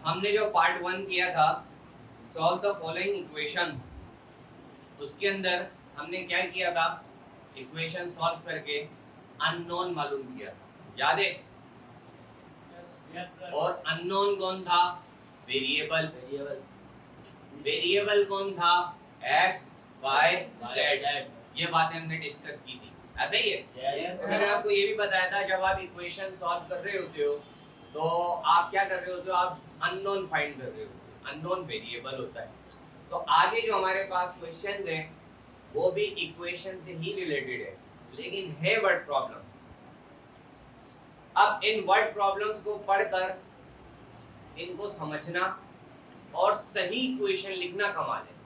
हमने जो पार्ट 1 किया था सॉल्व द फॉलोइंग इक्वेशंस, उसके अंदर हमने क्या किया था, इक्वेशन सॉल्व करके अननोन मालूम किया था, याद है? Yes sir. और अननोन कौन था? वेरिएबल। वेरिएबल कौन था? x y z। ये बातें हमने डिस्कस की थी, ऐसा ही है? यस मैंने आपको ये भी बताया था जब आप इक्वेशन सॉल्व कर रहे होते हो तो आप क्या कर रहे होते हो, आप अननोन फाइंड कर रहे हो, अननोन वेरिएबल होता है। तो आगे जो हमारे पास क्वेश्चंस हैं वो भी इक्वेशन से ही रिलेटेड है, लेकिन है वर्ड प्रॉब्लम्स। अब इन वर्ड प्रॉब्लम्स को पढ़कर इनको समझना और सही इक्वेशन लिखना कमाल है।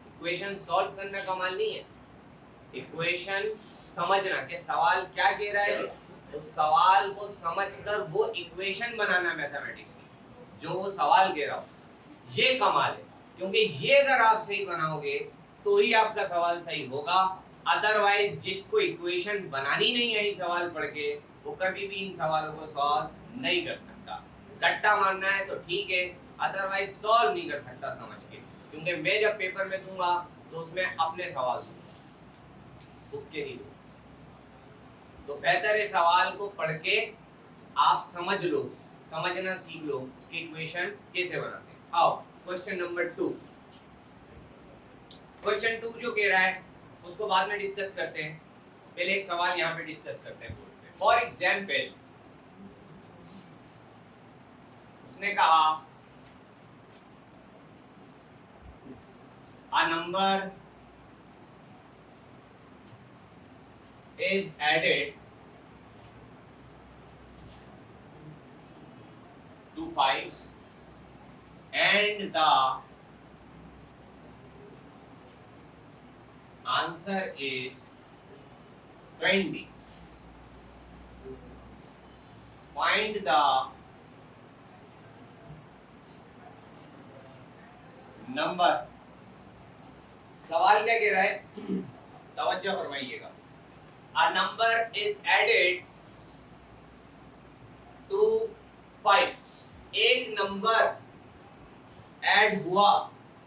इक्वेशन सॉल्व करना कमाल नहीं है, इक्वेशन समझना कि सवाल क्या कह रहा है, तो सवाल को समझकर वो इक्वेशन बनाना मैथमेटिक्स की जो वो सवाल कह रहा हो, ये कमाल है। क्योंकि ये अगर आप सही बनाओगे तो ही आपका सवाल सही होगा, अदरवाइज जिसको इक्वेशन बनानी नहीं आई सवाल पढ़ के वो कभी भी इन सवालों को सॉल्व नहीं कर सकता। रट्टा मारना है तो ठीक है, अदरवाइज सॉल्व नहीं कर सकता समझ के, क्योंकि मैं जब पेपर में दूंगा तो उसमें अपने सवाल दूंगा, तुक्के नहीं दूंगा। तो बेहतर है सवाल को पढ़ के आप समझ लो, समझना सीख लो कि इक्वेशन कैसे बनाते हैं। आओ क्वेश्चन नंबर 2। क्वेश्चन 2 जो कह रहा है उसको बाद में डिस्कस करते हैं, पहले एक सवाल यहाँ पे डिस्कस करते हैं बोर्ड पे। फॉर एग्जाम्पल उसने कहा a number is added to 5 and the answer is 20. Find the number। सवाल क्या कह रहा है, तवज्जो फरमाइएगा। A number is added to 5। एक नंबर ऐड हुआ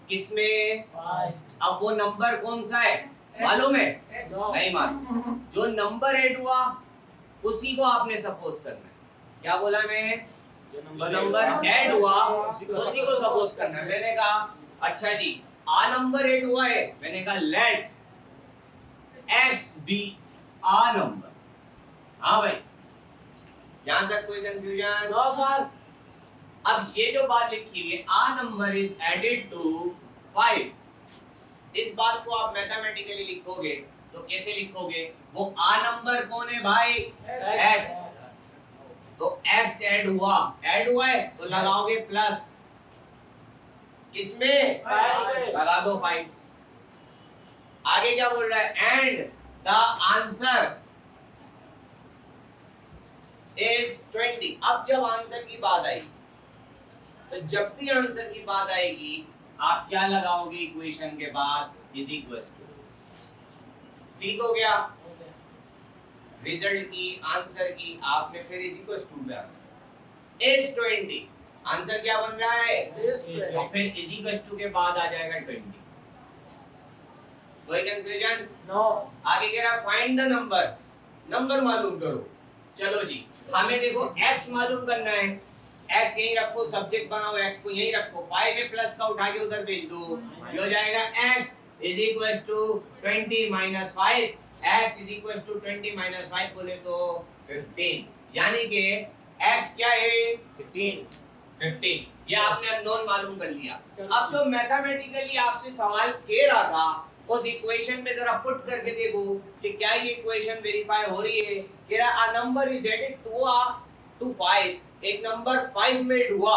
किसमें? 5। अब वो नंबर कौन सा है मालूम है? नहीं मालूम। जो नंबर ऐड हुआ उसी को आपने सपोज करना है। क्या बोला मैं? जो नंबर ऐड हुआ उसी को सपोज करना है। मैंने कहा अच्छा जी आ नंबर ऐड हुआ है, मैंने कहा लेट x बी आ नंबर। हाँ भाई, यहां तक कोई कंफ्यूजन? No sir. अब ये जो बात लिखी हुई है आ नंबर इज एडेड टू 5, इस बात को आप मैथमेटिकली लिखोगे तो कैसे लिखोगे? वो आ नंबर कौन है भाई? x। तो x ऐड हुआ है तो लगाओगे प्लस, किसमें? 5। लगा दो 5। आगे क्या बोल रहा है? And the answer is 20। अब जब आंसर की बात आई तो जब भी आंसर की बात आएगी आप क्या लगाओगे इक्वेशन के बाद? Is equals to. ठीक हो गया? रिजल्ट की, आंसर की आपने फिर इज इक्वल्स टू में आना। इज 20, आंसर क्या बन रहा है? तो फिर इज इक्वल्स टू के बाद आ जाएगा 20। कोई कंफ्यूजन? नो। आगे कह रहा फाइंड द नंबर, नंबर मालूम करो। चलो जी, हमें देखो x मालूम करना है, x यहीं रखो, सब्जेक्ट बनाओ, x को यहीं रखो, 5 में प्लस का उठा के उधर भेज दो, ये हो जाएगा x is equals to 20 minus 5। x is equals to 20 minus 5 बोले तो 15, यानी कि x क्या है? 15। ये आपने अननोन मालूम कर लिया। अब जो मैथमेटिकली आपसे सवाल कह रहा था उस इक्वेशन में जरा पुट करके देखो कि क्या ये इक्वेशन वेरीफाई हो रही है। कह रहा a number is added to 5, एक नंबर 5 में ऐड हुआ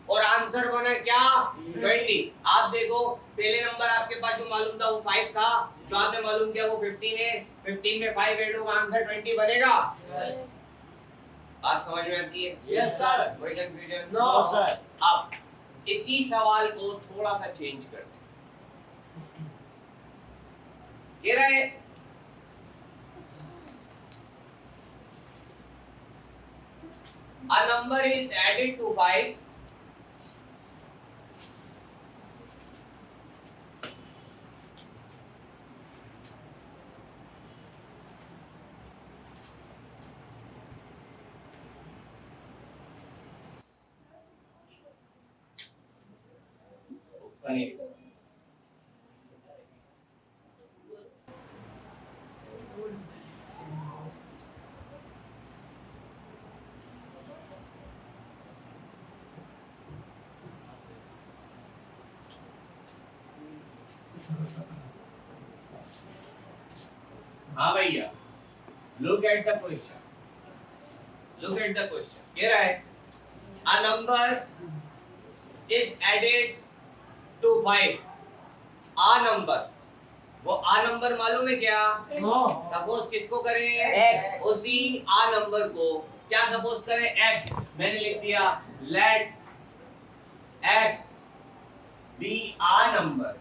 और आंसर बना क्या? 20। आप देखो पहले नंबर आपके पास जो मालूम था वो 5 था, जो आपने मालूम किया वो 15 है, 15 में 5 ऐड होगा, आंसर 20 बनेगा। बात समझ में आती है? Yes sir. कोई कंफ्यूजन? No sir. अब इसी सवाल को थोड़ा सा चेंज करते हैं। कह रहा है a number is added to 5 connect. हाँ भैया, look at the question. Look at the question. कह रहा है a number is added to 5. a number, वो a number मालूम है क्या? सपोज किसको करें? x. उसी a नंबर को क्या सपोज करें? x. मैंने लिख दिया let x be a number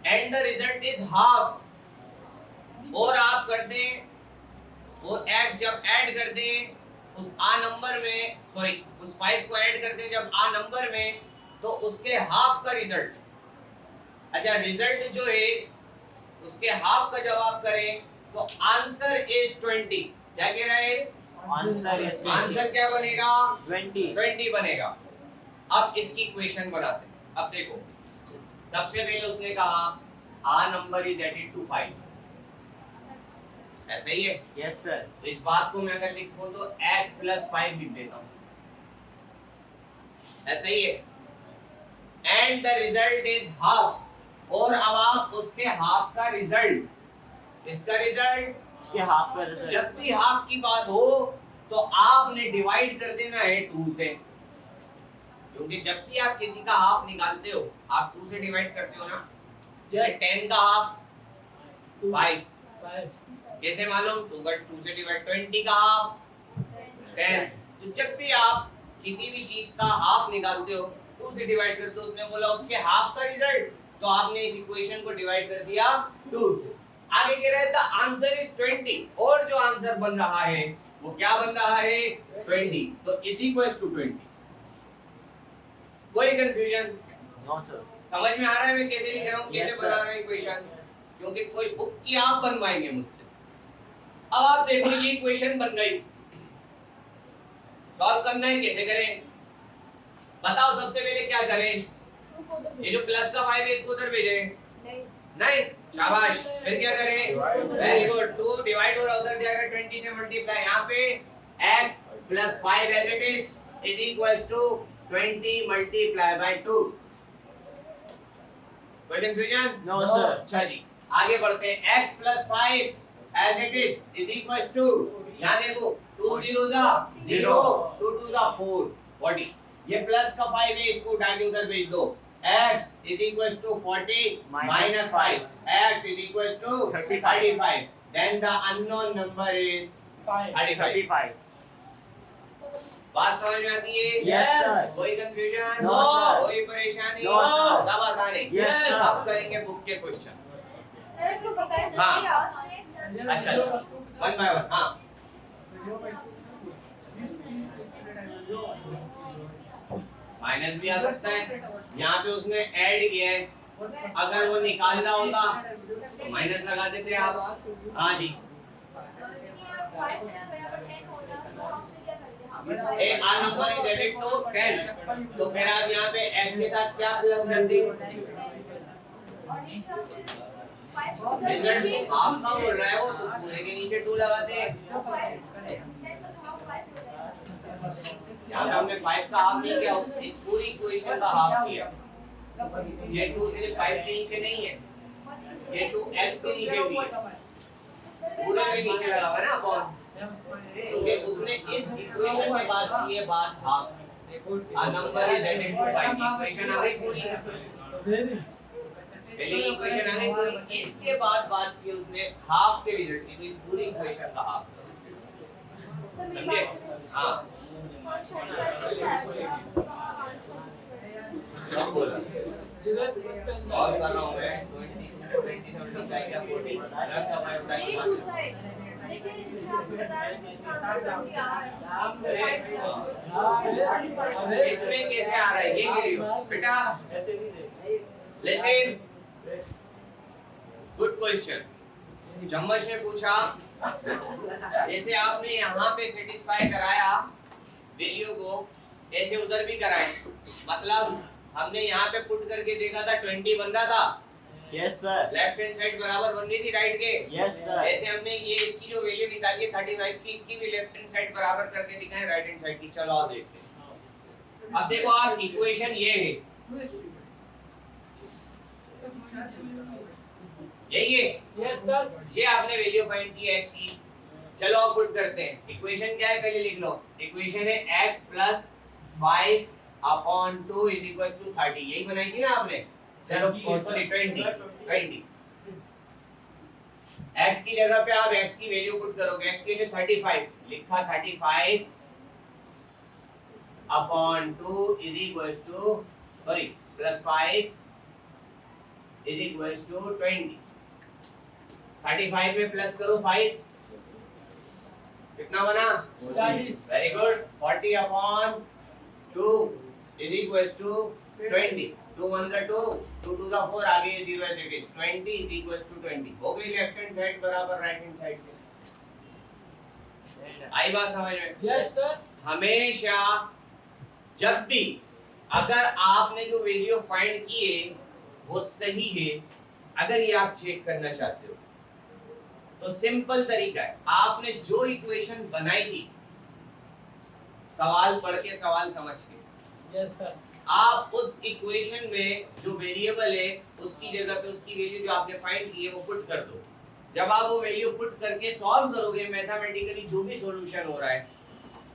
and the result is half. और आप कर दें वो x जब ऐड कर दें उस a नंबर में, सॉरी उस 5 को ऐड कर दें जब a नंबर में, तो उसके हाफ का रिजल्ट, अच्छा रिजल्ट जो है उसके हाफ का जब आप करें तो आंसर इज 20। क्या कह रहा है? आंसर क्या बनेगा? 20 बनेगा। अब इसकी इक्वेशन बनाते हैं। अब देखो सबसे पहले उसने कहा a number is added to 5, ऐसा ही है? Yes sir. तो इस बात को मैं अगर लिखूं तो x + 5 लिख देता हूं, ऐसा ही है? And the result is half, और अब आप उसके हाफ का रिजल्ट, इसका रिजल्ट, इसके हाफ का रिजल्ट, जब भी हाफ की बात हो तो आपने डिवाइड कर देना है 2 से, क्योंकि जब भी आप किसी का हाफ निकालते हो आप 2 से डिवाइड करते हो ना। Yes. 10 का हाफ 5, 5. कैसे मालूम? 2 से डिवाइड। 20 का हाफ 10। तो जब भी आप किसी भी चीज का हाफ निकालते हो 2 से डिवाइड करते हो, उसने बोला उसके हाफ का रिजल्ट, तो आपने इस इक्वेशन को डिवाइड कर दिया 2 से। आगे कह रहा है द आंसर इज 20, और जो आंसर बन रहा है वो क्या बन रहा है? 20। तो इज इक्वल्स टू 20। कोई कंफ्यूजन? No sir. समझ में आ रहा है मैं कैसे लिख रहा हूँ, कैसे Yes, बना रहा हूँ इक्वेशन? क्योंकि कोई बुक की आप बनवाएंगे मुझसे। अब आप देखो ये इक्वेशन बन गई, सॉल्व करना है, कैसे करें बताओ? सबसे पहले क्या करें? ये जो प्लस का 5 है इसको उधर भेजें? नहीं, शाबाश। फिर क्या करें? Very good. 2 डिवाइड हो रहा उधर जाएगा, 20 से मल्टीप्लाई, यहाँ पे x + 5 as it is equals to 20 multiply by 2। कोई कंफ्यूजन? No sir. अच्छा जी, आगे बढ़ते हैं। x + 5 as it is equals to, यहाँ देखो 2 0 जा 0, 2 2 जा 4, 40। ये प्लस का 5 है, इसको उठा के उधर भेज दो। x = 40 minus 5, x = 35, then the unknown number is 35। बात समझ में आती है? Yes, sir. कोई कंफ्यूजन? No, sir. कोई परेशानी? No, sir. सब आसान है। Yes, sir. अब करेंगे बुक के क्वेश्चन। सर इसको पता है हाँ। अच्छा अच्छा, 1 by 1। हाँ माइनस भी आ सकता है, यहाँ पे उसने ऐड किया है, अगर वो निकालना होता तो माइनस लगा देते आप। हाँ जी, ए आ नंबर इज एडेड टू 10, तो फिर आप यहाँ पे x के साथ क्या प्लस कर देंगे? रिजल्ट हाफ का बोल रहा है वो, तो पूरे के नीचे 2 लगाते हैं। यहाँ पे हमने 5 का हाफ नहीं किया, इस पूरी इक्वेशन का हाफ किया। ये 2 सिर्फ 5 के नीचे नहीं है, ये 2 x के नीचे भी है, पूरे के नीचे लगा हुआ है ना अपॉन, क्योंकि उसने इस इक्वेशन में बात की है, बात हाफ। a number is added to 5, equation आ गई पूरी, पहले इक्वेशन आ गई पूरी। इसके बाद बात की उसने हाफ के रिजल्ट की, तो इस पूरी इक्वेशन का हाफ, समझे? हाँ कब बोला और कर रहा हूँ मैं 20 का क्या 40 रख का मैं बता नहीं पूछा है, देखिए इसमें आपको बताया कि इसका आंसर इसमें कैसे आ रहा है, ये कह रही हो बेटा? Listen, good question. चम्मच ने पूछा, जैसे आपने यहाँ पे सेटिस्फाई कराया वैल्यू को, ऐसे उधर भी कराए, मतलब हमने यहाँ पे पुट करके देखा था 20 बन रहा था, Yes, sir. Left hand side बराबर बन रही थी राइट के। Yes, sir. ऐसे हमने ये इसकी जो वैल्यू निकाली है 35 की, इसकी भी लेफ्ट हैंड साइड बराबर करके दिखाएं राइट हैंड साइड की। चलो आप देखते हैं। अब देखो आप इक्वेशन ये है, यही है। Yes, sir. ये आपने वैल्यू फाइंड की है x की। चलो अब पुट करते हैं। इक्वेशन क्या है पहले लिख लो। इक्वेशन है x plus 5 upon 2 is equal to 30। यही बनाई थी ना आपने। चलो सॉरी 20 x की जगह पे आप x की वैल्यू पुट करोगे। x के लिए 35 लिखा, 35 upon 2 is equal to sorry plus 5 is equal to 20। 35 में प्लस करो 5, कितना बना? 40। Very good. 40 upon 2 is equal to 20। 2 1 का 2, 2 2 का 4, आगे 0 as it is. 20 is equal to 20 हो गई लेफ्ट हैंड साइड बराबर राइट हैंड साइड के। आई बात समझ में? Yes, sir. हमेशा जब भी अगर आपने जो वैल्यू फाइंड की है वो सही है, अगर ये आप चेक करना चाहते हो तो सिंपल तरीका है, आपने जो इक्वेशन बनाई थी सवाल पढ़ के सवाल समझ के, Yes, sir. आप उस इक्वेशन में जो वेरिएबल है उसकी जगह पे उसकी वैल्यू जो आपने फाइंड की है वो पुट कर दो। जब आप वो वैल्यू पुट करके सॉल्व करोगे मैथमेटिकली जो भी सॉल्यूशन हो रहा है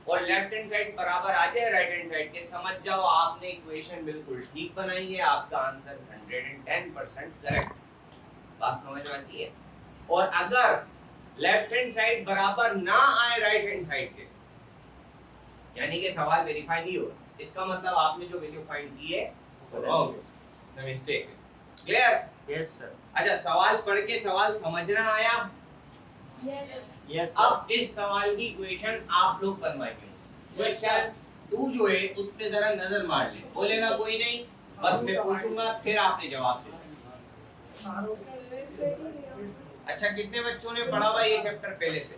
और लेफ्ट हैंड साइड बराबर आ जाए राइट हैंड साइड के, समझ जाओ आपने इक्वेशन बिल्कुल ठीक बनाई है, आपका आंसर 110% करेक्ट। बात समझ में आती है? और अगर लेफ्ट हैंड साइड बराबर ना आए राइट हैंड साइड के, यानी कि सवाल वेरीफाई नहीं होगा, इसका मतलब आपने जो वैल्यू फाइंड की है रॉन्ग है, सम मिस्टेक है। क्लियर? Yes, sir. अच्छा, सवाल पढ़ के सवाल समझना आया? Yes. Yes, sir. अब इस सवाल की इक्वेशन आप लोग बनवाएंगे। क्वेश्चन 2 जो है उस पे जरा नजर मार ले, बोलेगा कोई नहीं, बस मैं पूछूंगा फिर आपने जवाब देना। अच्छा, कितने बच्चों ने पढ़ा हुआ ये चैप्टर पहले से?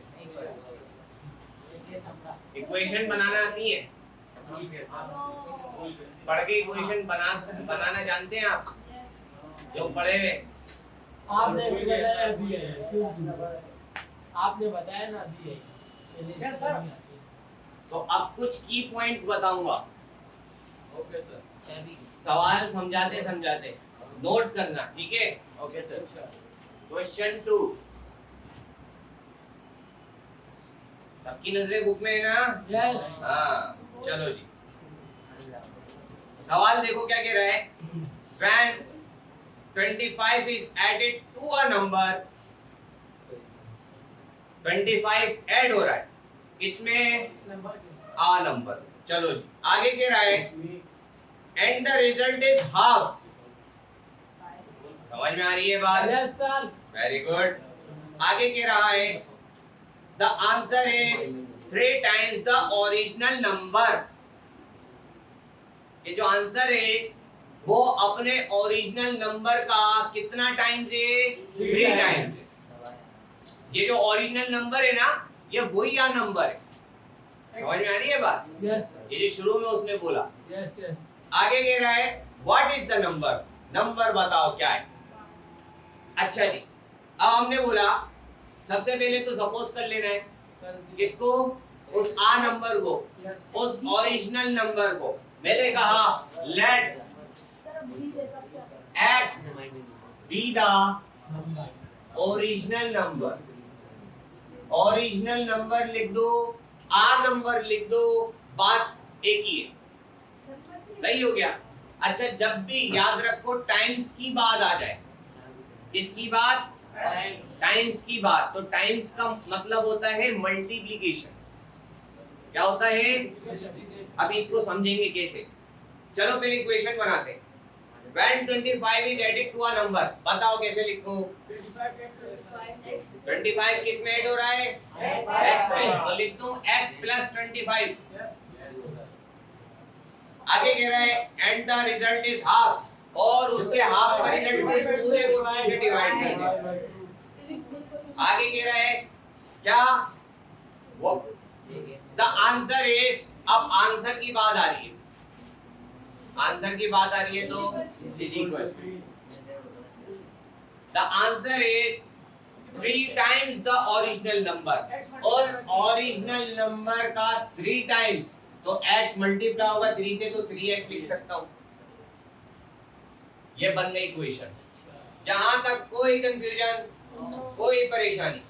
इक्वेशन बनाना आती है? पढ़ के इक्वेशन बनाना जानते हैं आप जो पढ़े हुए? आपने बताया अभी है। आपने बताया ना अभी है। Yes, sir. तो अब कुछ की पॉइंट्स बताऊंगा। Okay, sir. सवाल समझाते समझाते नोट करना, ठीक है? Okay, sir. क्वेश्चन 2। सबकी नजरें बुक में है ना? Yes. हाँ, चलो जी। सवाल देखो क्या कह रहा है। When 25 is added to a number, 25 add हो रहा है, इसमें आ नंबर। चलो जी, आगे कह रहा है and the result is half. समझ में आ रही है बात? Yes, sir. Very good. आगे कह रहा है the answer is 3 times the original number. ये जो आंसर है वो अपने ओरिजिनल नंबर का कितना टाइम्स है? 3 टाइम्स है। ये जो ओरिजिनल नंबर है ना, ये वही आ नंबर है। समझ में आ रही है बात? Yes, sir. ये जो शुरू में उसने बोला। Yes, yes. आगे कह रहा है what is the number, number बताओ क्या है। अच्छा जी, अब हमने बोला सबसे पहले तो सपोज कर लेना है किसको? उस आ नंबर को, Yes. उस ओरिजिनल नंबर को। मैंने कहा let x be the original number. Original number लिख दो, आ नंबर लिख दो, बात एक ही है। सही हो गया? अच्छा, जब भी याद रखो टाइम्स की बात आ जाए, किसकी बात? टाइम्स की बात। तो टाइम्स का मतलब होता है मल्टीप्लिकेशन। क्या होता है? अब इसको समझेंगे कैसे। चलो पहले इक्वेशन बनाते हैं। When 25 is added to a number, बताओ कैसे लिखूं? 25 किस में ऐड हो रहा है? x में। तो लिख दूं x plus 25। आगे कह रहा है and the result is half, और उसके हाफ का रिजल्ट को पूरे को 2 से डिवाइड कर दे। आगे कह रहा है क्या? वो द आंसर इज, अब आंसर की बात आ रही है। आंसर की बात आ रही है तो is equal to, the answer is 3 times the original number, और ओरिजिनल नंबर का 3 टाइम्स, तो x मल्टीप्लाई होगा 3 से, तो 3x लिख सकता हूं। ये बन गई इक्वेशन। जहां तक कोई कंफ्यूजन, कोई परेशानी?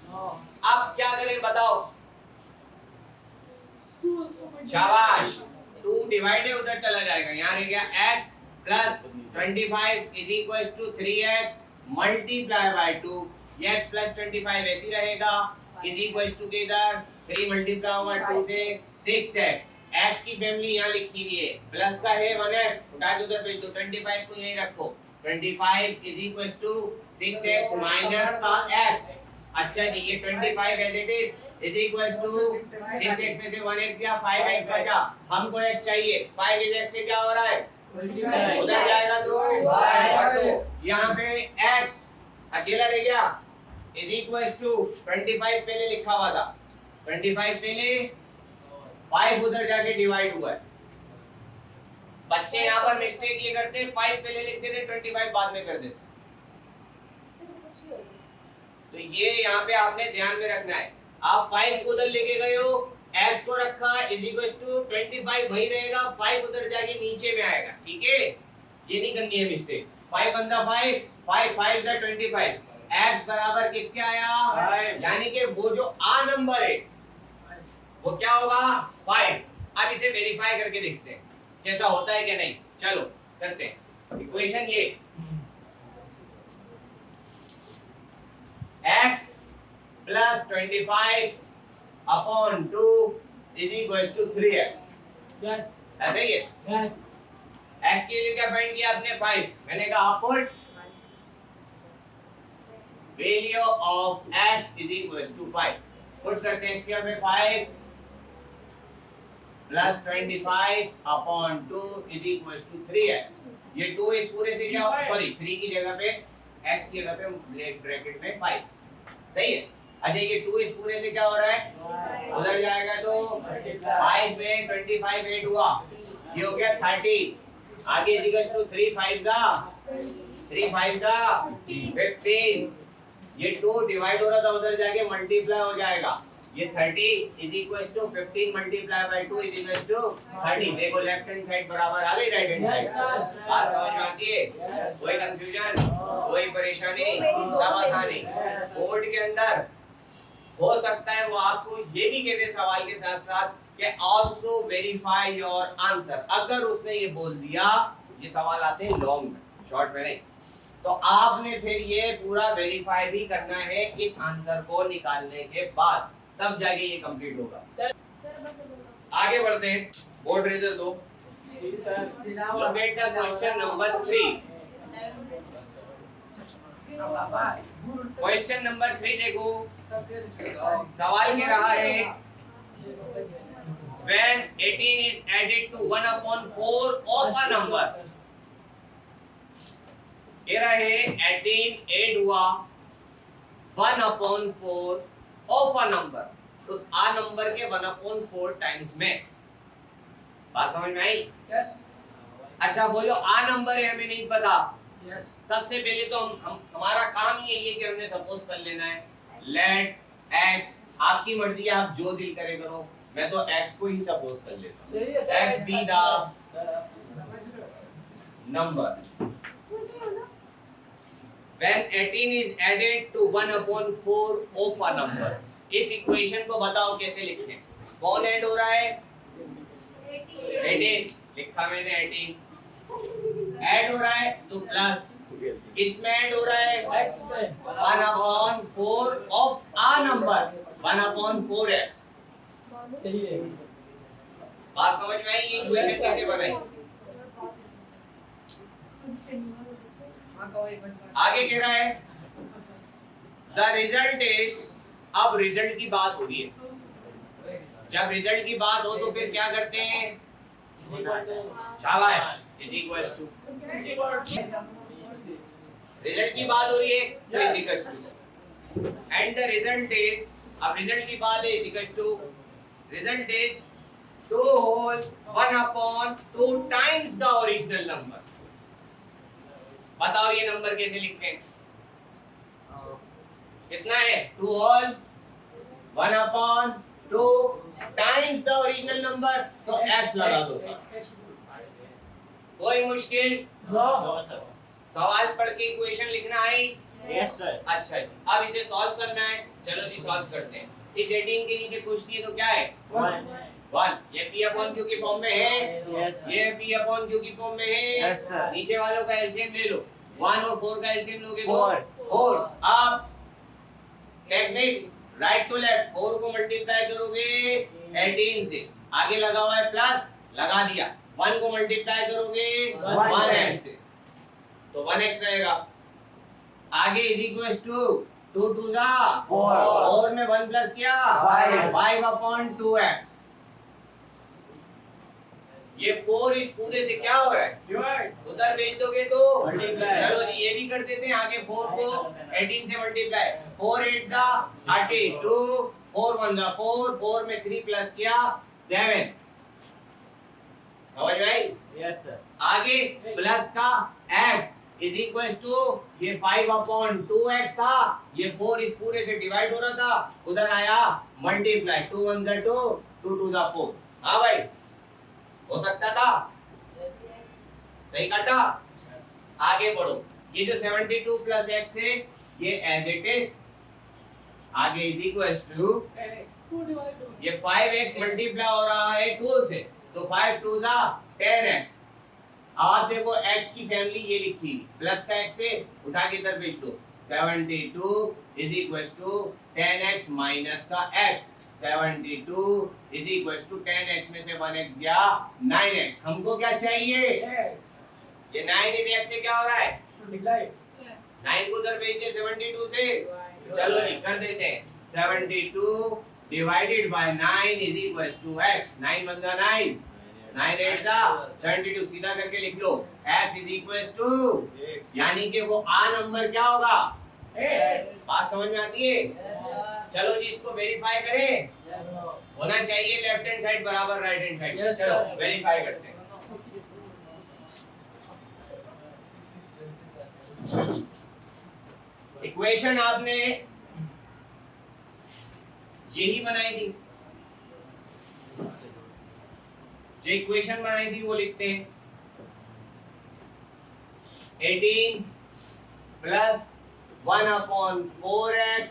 अब क्या करें बताओ? शाबाश, 2 डिवाइड है उधर चला जाएगा, यहाँ रह गया x plus 25 is equal to 3x multiply by 2, ये x प्लस 25 ऐसी रहेगा इज इक्वल टू के इधर 3 मल्टीप्लाई होगा 2 से 6x, x की फैमिली यहाँ लिखी हुई है, प्लस का है 1x, उठा के उधर भेज दो, 25 को यहीं रखो, 25 is equal to 6x minus का x। अच्छा जी, ये 25 as it is equal to 6x में से 1x गया, 5x बचा, हमको x चाहिए, 5 इज x से क्या हो रहा है उधर जाएगा तो यहाँ पे x अकेला रह गया इज इक्वल टू 25 पहले लिखा हुआ था, 25 पहले 5 उधर जाके डिवाइड हुआ है। बच्चे यहाँ पर मिस्टेक ये करते हैं, 5 पहले लिख देते, 25 बाद में कर देते। तो ये यहाँ पे आपने ध्यान में रखना है, आप 5 को उधर लेके गए हो, x को रखा इज इक्वल टू 25 वही रहेगा, 5 उधर जाके नीचे में आएगा, ठीक है, ये नहीं करनी है मिस्टेक। 5 बंदा 5 5 5 जा 25, x बराबर किसके आया, यानी कि वो जो आ नंबर है वो क्या होगा 5। अब इसे वेरीफाई करके देखते हैं कैसा होता है क्या नहीं, चलो करते हैं। इक्वेशन ये x plus 25 upon 2 is equal to 3x, yes ऐसा ही है। यस x के लिए क्या फाइंड किया आपने 5, मैंने कहा put value of x is equal to 5, put करते हैं इसके में 5 plus 25 upon 2 is equal to 3x। ये 2 इस पूरे से क्या, सॉरी 3 की जगह पे x की जगह पे ब्रैकेट में 5, सही है। अच्छा ये 2 इस पूरे से क्या हो रहा है उधर जाएगा तो 5 में 25 8 हुआ, ये हो गया 30, आगे इज इक्वल टू 3 5 जा 15, ये 2 डिवाइड हो रहा था उधर जाके मल्टीप्लाई हो जाएगा, ये 30 is equal to 15 multiply by 2 is equal to 30। देखो लेफ्ट हैंड साइड बराबर आ गई राइट हैंड साइड, बात समझ में आती है? कोई कंफ्यूजन, कोई परेशानी, सब आसानी। बोर्ड के अंदर हो सकता है वो आपको ये भी कह दे सवाल के साथ साथ कि आल्सो वेरीफाई योर आंसर, अगर उसने ये बोल दिया, ये सवाल आते हैं लॉन्ग में, शॉर्ट में नहीं, तो आपने फिर ये पूरा वेरीफाई भी करना है इस आंसर को निकालने के बाद, तब जाके ये कंप्लीट होगा। आगे बढ़ते हैं, बोर्ड रेजर दो, locate the question number 3। Question number 3 देखो, सवाल क्या रहा है, when 18 is added to 1/4 of a number, कह रहा है 18 ऐड हुआ 1/4 ऑफ अ नंबर, उस आ नंबर के 1/4 टाइम्स में, बात समझ में आई? यस अच्छा वो जो आ नंबर है हमें नहीं पता, यस सबसे पहले तो हमारा काम ही यही है कि हमने सपोज कर लेना है लेट x, आपकी मर्जी है आप जो दिल करे करो, मैं तो x को ही सपोज कर लेता हूं, सही है sir, x be the number when 18 is added to 1/4 of a number। इस इक्वेशन को बताओ कैसे लिखते हैं, कौन ऐड हो रहा है 18, लिखा मैंने 18, ऐड हो रहा है तो प्लस, इसमें ऐड हो रहा है x में 1/4 ऑफ आ नंबर 1/4x। सही है। बात समझ में आई? ये इक्वेशन कैसे बनाई? आगे कह रहा है द रिजल्ट इज, अब रिजल्ट की बात हो रही है, जब रिजल्ट की बात हो तो फिर क्या करते हैं, शाबाश, इज इक्वल टू, रिजल्ट की बात हो रही है तो is equal to, and the result is, अब रिजल्ट की बात है is equal to, result is 2 whole 1/2 times the original number। बताओ ये नंबर कैसे लिखते हैं? कितना है? 2 whole 1/2 times the original number, तो x लगा दो। कोई मुश्किल? No no sir. सवाल पढ़ के इक्वेशन लिखना है? Yes sir. अच्छा जी, अब इसे सॉल्व करना है। चलो जी सॉल्व करते हैं। इस 18 के नीचे कुछ नहीं है तो क्या है? 1। ये p अपॉन q की फॉर्म में है। यस ये p अपॉन q की फॉर्म में है। Yes sir. नीचे वालों का एलसीएम ले लो। 1 और 4 का एलसीएम लोगे तो 4। 4। अब टेक्निक राइट टू लेफ्ट, 4 को मल्टीप्लाई करोगे 18 से, आगे लगा हुआ है प्लस, लगा दिया। 1 को मल्टीप्लाई करोगे 1x से, तो 1x रहेगा। आगे इज इक्वल टू 2 2 जा 4 में 1 प्लस किया 5/2x। ये 4 इस पूरे से क्या हो रहा है? उधर भेज दोगे तो Multiply। चलो जी ये भी कर देते हैं। आगे 4 को 18 से मल्टीप्लाई, 4 8 जा 32, 4 1 जा 4, 4 में 3 प्लस किया 7। समझ में आई? Yes sir. आगे प्लस का x इज इक्वल टू ये 5/2x था, ये 4 इस पूरे से डिवाइड हो रहा था, उधर आया मल्टीप्लाई, 2 1 जा 2, 2 2 जा 4। हाँ भाई हो सकता था? सही काटा। आगे बढ़ो, ये जो 72 प्लस x है ये एज इट इज, आगे इज इक्वल टू ये 5x मल्टीप्लाई हो रहा है 2 से, तो 5 2 जा 10x। आप देखो x की फैमिली ये लिखी, प्लस का x से उठा के इधर भेज दो। 72 is equal to 10x minus का x। 72 is equal to 10x में से 1x गया 9x। हमको क्या चाहिए? ये 9 इन x से क्या हो रहा है? 9 को उधर भेज दे 72 से। चलो जी कर देते हैं। 72 divided by 9 is equal to x। 9 1 जा 9, 9 8 जा 72, सीधा करके लिख लो। x इज इक्वल टू, यानी कि वो आ नंबर क्या होगा? बात समझ में आती है? चलो जी इसको वेरीफाई करें। होना चाहिए लेफ्ट हैंड साइड बराबर राइट हैंड साइड। Yes, चलो sir। वेरीफाई करते हैं। इक्वेशन आपने यही बनाई थी, जो इक्वेशन बनाई थी वो लिखते हैं। 18 प्लस 1/4x,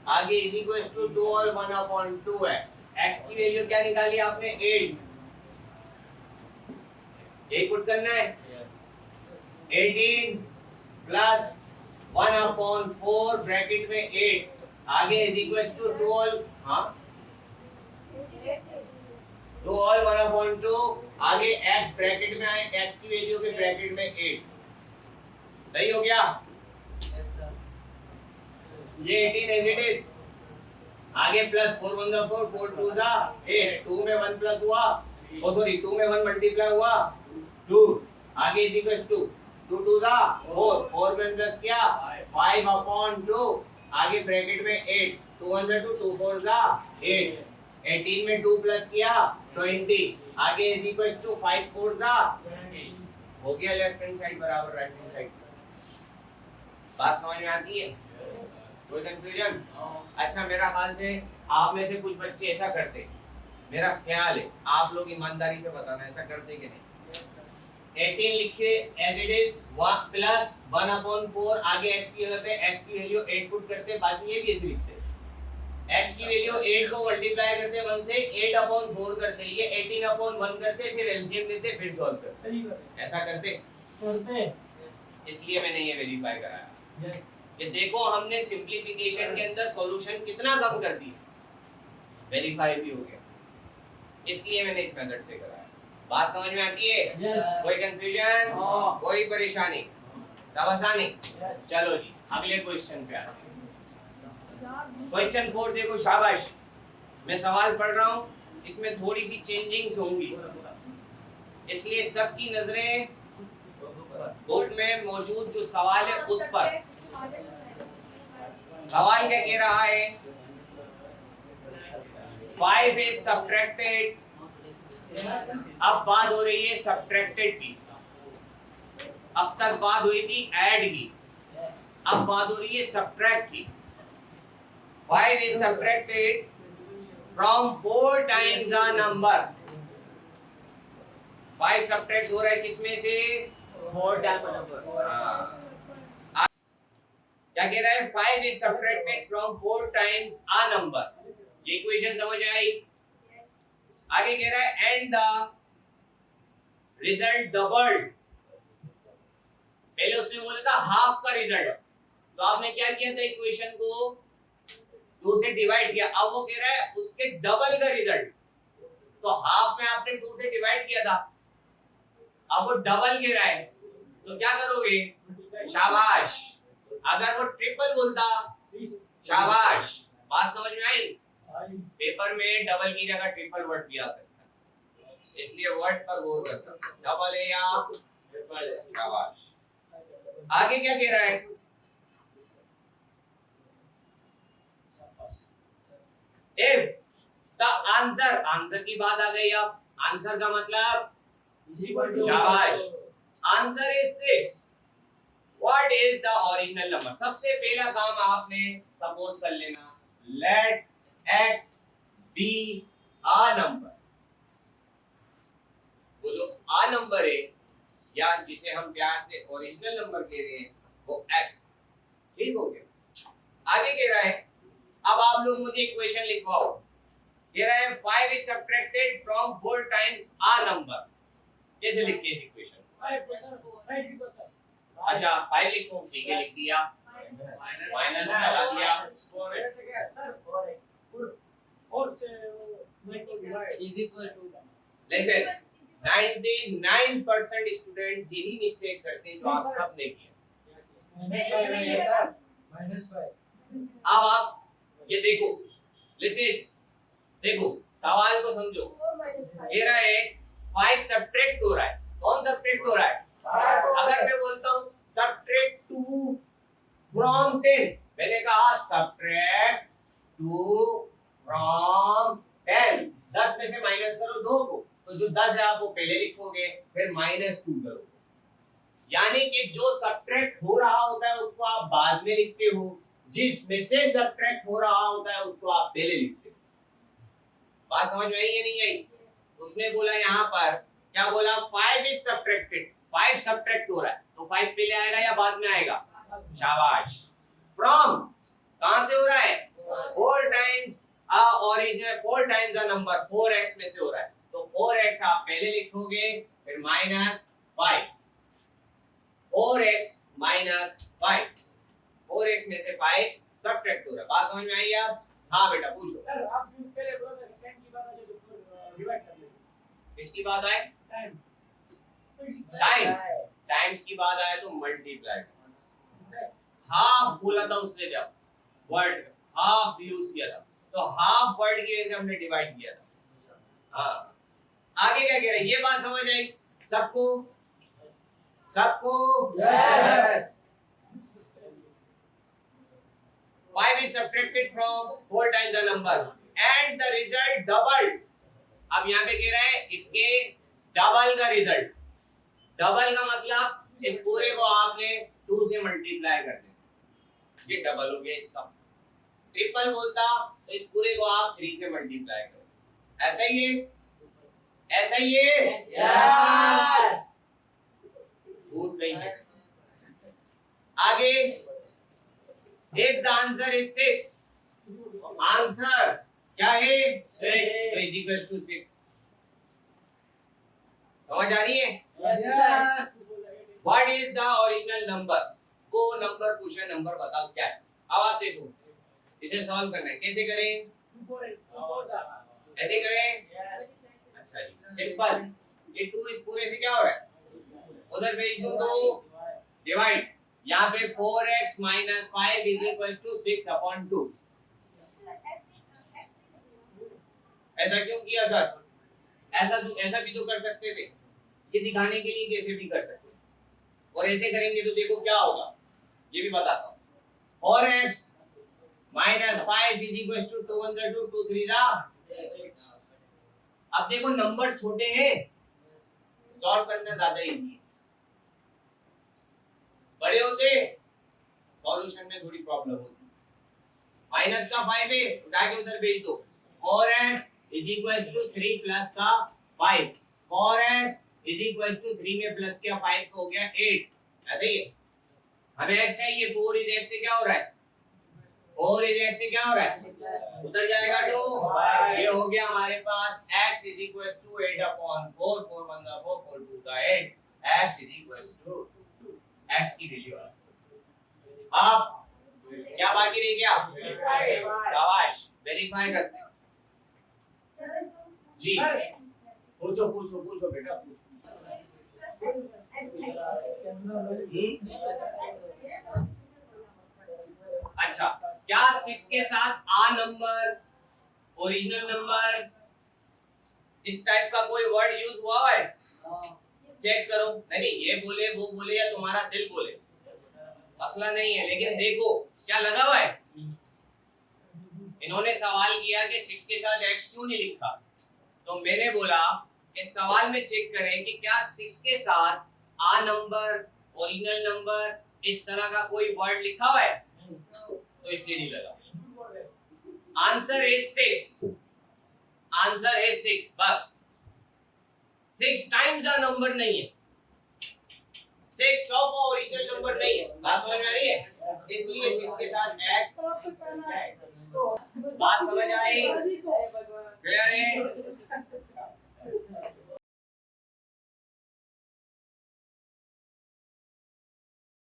आगे इज इक्वल टू 2 और 1/2x। x की वैल्यू क्या निकाली आपने? 8। यही पुट करना है। 18 प्लस 1/4 ब्रैकेट में 8, आगे इज इक्वल टू 2 हाँ 2 और 1/2, आगे x ब्रैकेट में आए, x की वैल्यू के ब्रैकेट में 8। सही हो गया? ये 18 एज इट इज, आगे प्लस 4 1 जा 4, 4 2 जा 8, 2 में 1 प्लस हुआ, ओ सॉरी 2 में 1 मल्टीप्लाई हुआ 2, आगे इज इक्वल टू 2 2 जा 4, 4 में प्लस किया 5/2, आगे ब्रैकेट में 8, 2 1 जा 2, 2 4 जा 8, 18 में 2 प्लस किया 20, आगे इज इक्वल टू 5 4 जा 8। हो गया लेफ्ट हैंड साइड बराबर राइट हैंड साइड। बात समझ में आती है? कोई कंफ्यूजन? अच्छा मेरा ख्याल से आप में से कुछ बच्चे ऐसा करते, मेरा ख्याल है, आप लोग ईमानदारी से बताना ऐसा करते कि नहीं। 18 लिखे एज इट इज, 1 प्लस 1/4, आगे x की जगह पे x की वैल्यू 8 पुट करते, बाकी ये भी ऐसे लिखते। x की वैल्यू 8 को मल्टीप्लाई करते 1 से, 8/4 करते, ये 18/1 करते, फिर एलसीएम लेते, फिर सॉल्व करते। सही बात ऐसा करते, है। इसलिए मैंने ये वेरीफाई कराया। यस ये देखो हमने सिंपलीफिकेशन के अंदर सॉल्यूशन कितना कम कर दिया, वेरीफाई भी हो गया, इसलिए मैंने इस मेथड से कराया। बात समझ में आती है? यस कोई कंफ्यूजन? हाँ। कोई परेशानी? सब आसानी? यस चलो जी अगले क्वेश्चन पे आते हैं। क्वेश्चन 4 देखो, शाबाश। मैं सवाल पढ़ रहा हूँ, इसमें थोड़ी सी चेंजिंग्स होंगी, इसलिए सबकी नजरें बुक में मौजूद जो सवाल है उस पर। सवाल क्या कह रहा है? 5 is subtracted अब बात हो रही है सब्ट्रैक्टेड की। अब तक बात हुई थी ऐड की, अब बात हो रही है सब्ट्रैक्ट की। 5 is subtracted from 4 times a number। 5 subtract हो रहा है किसमें से? 4 times a number। क्या कह रहा है? 5 is subtracted from 4 times a number। ये इक्वेशन समझ आई? आगे कह रहा है एंड द रिजल्ट डबल्ड। पहले उसने बोला था हाफ का रिजल्ट, तो आपने क्या किया था? इक्वेशन को 2 से डिवाइड किया। अब वो कह रहा है उसके डबल का रिजल्ट, तो हाफ में आपने 2 से डिवाइड किया था, अब वो डबल कह रहा है, तो क्या करोगे? शाबाश। अगर वो ट्रिपल बोलता, शाबाश। बात समझ में आई? पेपर में डबल की जगह ट्रिपल वर्ड भी आ सकता है, इसलिए वर्ड पर गौर करना। डबल है या ट्रिपल है? शाबाश। आगे क्या कह रहा है? इफ द आंसर, आंसर की बात आ गई। अब आंसर का मतलब, शाबाश, answer is 6। What is the original number? सबसे पहला काम आपने सपोज कर लेना, late x be a number। वो जो a नंबर है या जिसे हम प्यार से ओरिजिनल नंबर कह रहे हैं वो x। ठीक हो गया? आगे कह रहा है, अब आप लोग मुझे इक्वेशन लिखवाओ। कह रहा है 5 is subtracted from 4 times a number। कैसे लिखते हैं इक्वेशन? अच्छा 5 लिखो, ठीक है, लिख दिया, माइनस लगा दिया, is equal to lesson 99% students यही मिस्टेक करते हैं जो आप सब ने किया। अब आप ये देखो, लिसन, देखो सवाल को समझो। 4 minus 5। कह रहा है 5 सब्ट्रैक्ट हो रहा है। कौन सब्ट्रैक्ट हो रहा है? अगर मैं बोलता हूँ सब्ट्रैक्ट 2 फ्रॉम 10, मैंने कहा सब्ट्रैक्ट 2 फ्रॉम 10, 10 में से माइनस करो 2 को, तो जो 10 है आप वो पहले लिखोगे, फिर -2 करोगे। यानी कि जो सब्ट्रैक्ट हो रहा होता है उसको आप बाद में लिखते हो, जिसमें से सब्ट्रैक्ट हो रहा होता है उसको आप पहले लिखते हो। बात समझ में आई या नहीं आई? उसने बोला यहाँ पर, क्या बोला? 5 इज सब्ट्रैक्टेड, 5 सब्ट्रैक्ट हो रहा है, तो 5 पहले आएगा या बाद में आएगा? शाबाश। फ्रॉम कहां से हो रहा है? 4 times original, 4 times the number 4x में से हो रहा है, तो 4x आप पहले लिखोगे, फिर -5, 4x -5, 4x में से 5 सब्ट्रैक्ट हो रहा है। बात समझ में आई अब? हाँ बेटा पूछो। सर आप पहले बोला था 10 की बात है जो डिवाइड कर लेंगे। इसकी बात आए, टाइम टाइम्स की बात आए तो मल्टीप्लाई। हाफ बोला था उसने, जब वर्ड हाफ यूज किया था, तो हाफ वर्ड की वजह से हमने डिवाइड किया था। हाँ, आगे क्या कह रहे हैं? ये बात समझ आई सबको? सबको? Yes. 5 is subtracted from 4 times the number and the result doubled। अब यहाँ पे कह रहा है इसके डबल का रिजल्ट। डबल का मतलब इस पूरे को आपने 2 से मल्टीप्लाई कर देना, ये डबल हो गया इसका। ट्रिपल बोलता तो इस पूरे को आप 3 से मल्टीप्लाई करो। ऐसा ही है? ऐसा ही है? यस। भूल गई है। आगे, if the answer is 6, answer क्या है? 6, तो is equals to 6। समझ आ रही है? Yes. What is the original number? वो नंबर पूछा, नंबर बताओ क्या है। अब आप देखो, इसे सॉल्व करना है, कैसे करें? ऐसे करें? अच्छा जी, सिंपल। ये 2 इस पूरे से क्या हो रहा है? उधर भेज दो तो डिवाइड। यहाँ पे 4x - 5 is equals to 6/2। ऐसा क्यों किया सर? ऐसा भी तो कर सकते थे, ये दिखाने के लिए कैसे भी कर सकते। और ऐसे करेंगे तो देखो क्या होगा, ये भी बताता हूँ। 4x - 5 is equals to 2 1 2 2 3 6। अब देखो नंबर छोटे हैं, सॉल्व करना ज्यादा इजी है, बड़े होते सॉल्यूशन में थोड़ी प्रॉब्लम होती। माइनस का 5 है, उठा के उधर भेज दो। 4x is equal to 3 plus का 5, 4x इज इक्वल टू 3 में प्लस किया 5 तो हो गया 8, ऐसे ही है। हमें x चाहिए, 4 इज x से क्या हो रहा है, 4 इज x से क्या हो रहा है, उधर जाएगा तो ये हो गया हमारे पास x is equal to 8 upon 4, 4 1 का 4, 4 2 का 8, x is equal to x की वैल्यू आ। अब क्या बाकी रह गया, शाबाश, वेरीफाई करते हैं जी। पूछो पूछो पूछो बेटा पूछो। अच्छा, क्या 6 के साथ आ नंबर, ओरिजिनल नंबर, इस टाइप का कोई वर्ड यूज हुआ है? चेक करो। नहीं ये बोले वो बोले या तुम्हारा दिल बोले, मसला नहीं है, लेकिन देखो क्या लगा हुआ है। इन्होंने सवाल किया कि 6 के साथ x क्यों नहीं लिखा, तो मैंने बोला इस सवाल में चेक करें कि क्या 6 के साथ आ नंबर, ओरिजिनल नंबर, इस तरह का कोई वर्ड लिखा हुआ है, तो इसलिए नहीं लगा। आंसर इज 6, आंसर है 6, बस 6 टाइम्स आ नंबर नहीं है, 6 100 का ओरिजिनल नंबर नहीं है, बात समझ में आ रही है? इसलिए 6 के साथ x, बात समझ आई? क्लियर है?